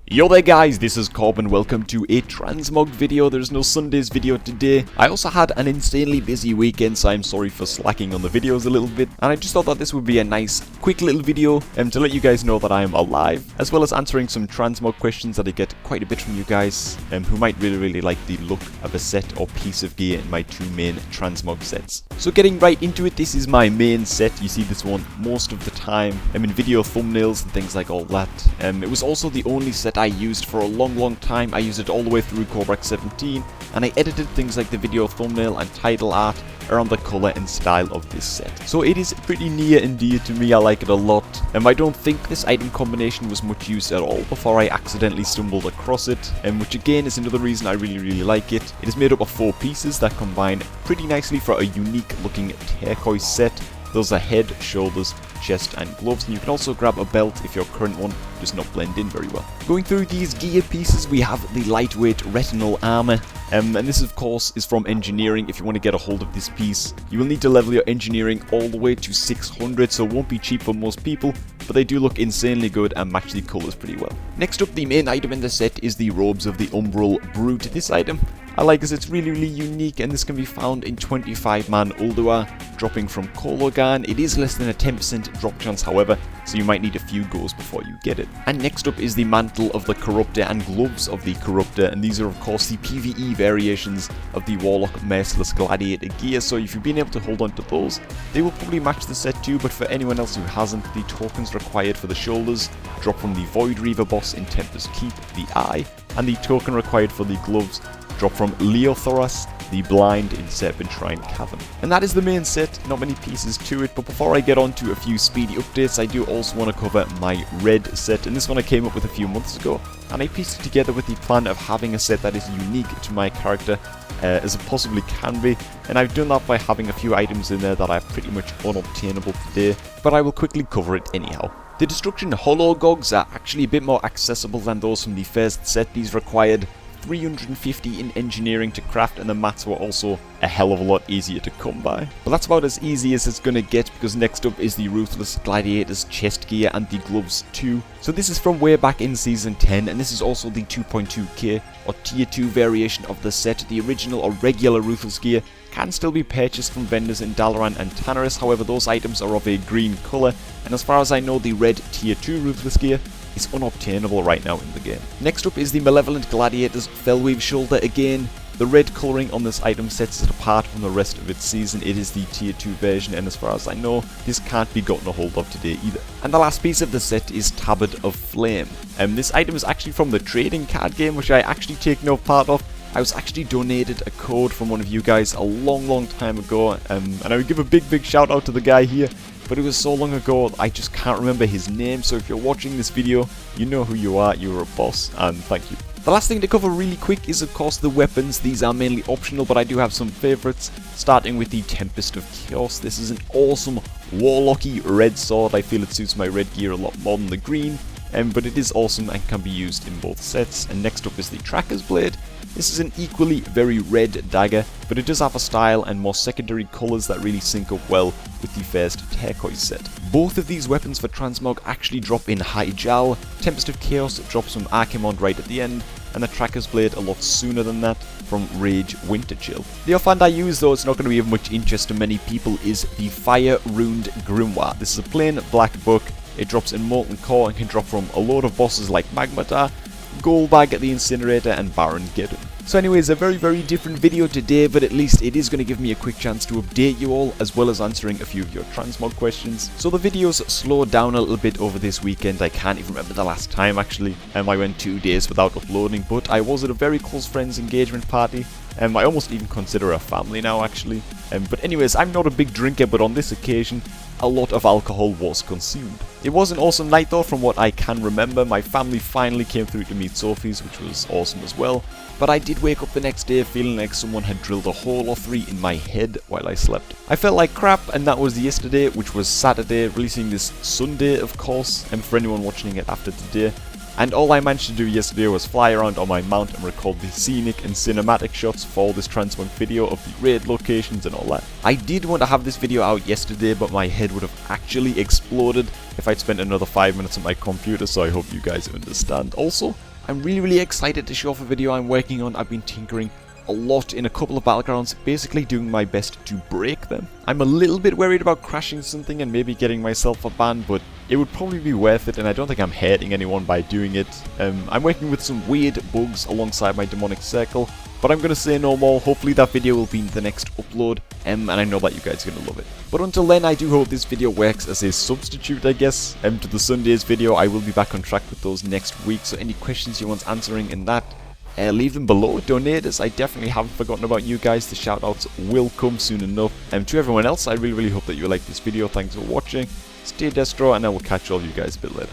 Yo there guys, this is Cobb and welcome to a Transmog video. There's no Sundays video today. I also had an insanely busy weekend, so I'm sorry for slacking on the videos a little bit. And I just thought that this would be a nice, quick little video to let you guys know that I am alive, as well as answering some Transmog questions that I get quite a bit from you guys, who might really like the look of a set or piece of gear in my two main Transmog sets. So getting right into it, this is my main set. You see this one most of the time in video thumbnails and things like all that. It was also the only set I used for a long time. I used it all the way through Cobrak 17, and I edited things like the video thumbnail and title art around the colour and style of this set. So it is pretty near and dear to me. I like it a lot. I don't think this item combination was much used at all before I accidentally stumbled across it, which again is another reason I really like it. It is made up of 4 pieces that combine pretty nicely for a unique looking turquoise set. Those are head, shoulders, chest and gloves, and you can also grab a belt if your current one does not blend in very well. Going through these gear pieces, we have the lightweight Retinal armor, and this of course is from engineering. If you want to get a hold of this piece, you will need to level your engineering all the way to 600, so it won't be cheap for most people, but they do look insanely good and match the colours pretty well. Next up, the main item in the set is the robes of the Umbral Brute. This item I like as it's really unique, and this can be found in 25-man Ulduar, dropping from Kologarn. It is less than a 10% drop chance however, so you might need a few goes before you get it. And next up is the Mantle of the Corruptor and Gloves of the Corruptor, and these are of course the PvE variations of the Warlock Merciless Gladiator gear, so if you've been able to hold on to those, they will probably match the set too, but for anyone else who hasn't, the tokens required for the shoulders drop from the Void Reaver boss in Tempest Keep, the Eye, and the token required for the gloves drop from Leotheras, the Blind in Serpentshrine Cavern. And that is the main set, not many pieces to it, but before I get on to a few speedy updates, I do also want to cover my red set, and this one I came up with a few months ago, and I pieced it together with the plan of having a set that is unique to my character as it possibly can be, and I've done that by having a few items in there that are pretty much unobtainable today, but I will quickly cover it anyhow. The Destruction Holo Gogs are actually a bit more accessible than those from the first set. These required 350 in engineering to craft, and the mats were also a hell of a lot easier to come by. But that's about as easy as it's gonna get, because next up is the Ruthless Gladiator's chest gear and the gloves too. So this is from way back in season 10, and this is also the 2.2k or tier 2 variation of the set. The original or regular Ruthless gear can still be purchased from vendors in Dalaran and Tanaris, however those items are of a green colour, and as far as I know the red tier 2 Ruthless gear is unobtainable right now in the game. Next up is the Malevolent Gladiator's Felweave shoulder. Again, the red colouring on this item sets it apart from the rest of its season. It is the tier 2 version, and as far as I know, this can't be gotten a hold of today either. And the last piece of the set is Tabard of Flame. This item is actually from the trading card game, which I actually take no part of. I was actually donated a code from one of you guys a long time ago, and I would give a big shout out to the guy here, but it was so long ago I just can't remember his name, so if you're watching this video, you know who you are, you're a boss, and thank you. The last thing to cover really quick is of course the weapons. These are mainly optional, but I do have some favourites, starting with the Tempest of Chaos. This is an awesome Warlocky red sword. I feel it suits my red gear a lot more than the green, but it is awesome and can be used in both sets. And next up is the Tracker's Blade. This is an equally very red dagger, but it does have a style and more secondary colours that really sync up well with the first turquoise set. Both of these weapons for Transmog actually drop in High Jal. Tempest of Chaos drops from Archimond right at the end, and the Tracker's Blade a lot sooner than that from Rage Winter Chill. The offhand I use, though it's not going to be of much interest to many people, is the Fire Runed Grimoire. This is a plain black book. It drops in Molten Core and can drop from a load of bosses like Magmatar, Golbag at the Incinerator and Baron Geddon. So anyways, a very different video today, but at least it is going to give me a quick chance to update you all, as well as answering a few of your Transmog questions. So the videos slowed down a little bit over this weekend. I can't even remember the last time actually. I went 2 days without uploading, but I was at a very close friends engagement party. I almost even consider a family now actually. But anyways, I'm not a big drinker, but on this occasion, a lot of alcohol was consumed. It was an awesome night though, from what I can remember. My family finally came through to meet Sophie's, which was awesome as well. But I did wake up the next day feeling like someone had drilled a hole or 3 in my head while I slept. I felt like crap, and that was yesterday, which was Saturday, releasing this Sunday of course, and for anyone watching it after today. And all I managed to do yesterday was fly around on my mount and record the scenic and cinematic shots for this Transmog video of the raid locations and all that. I did want to have this video out yesterday, but my head would have actually exploded if I'd spent another 5 minutes on my computer, so I hope you guys understand. Also, I'm really excited to show off a video I'm working on. I've been tinkering a lot in a couple of battlegrounds, basically doing my best to break them. I'm a little bit worried about crashing something and maybe getting myself a ban, but it would probably be worth it, and I don't think I'm hurting anyone by doing it. I'm working with some weird bugs alongside my demonic circle, but I'm going to say no more. Hopefully that video will be in the next upload, and I know that you guys are going to love it. But until then, I do hope this video works as a substitute, I guess, to the Sunday's video. I will be back on track with those next week, so any questions you want answering in that, leave them below. Donate us. I definitely haven't forgotten about you guys. The shoutouts will come soon enough. To everyone else, I really hope that you like this video. Thanks for watching. Stay destro, and I will catch all of you guys a bit later.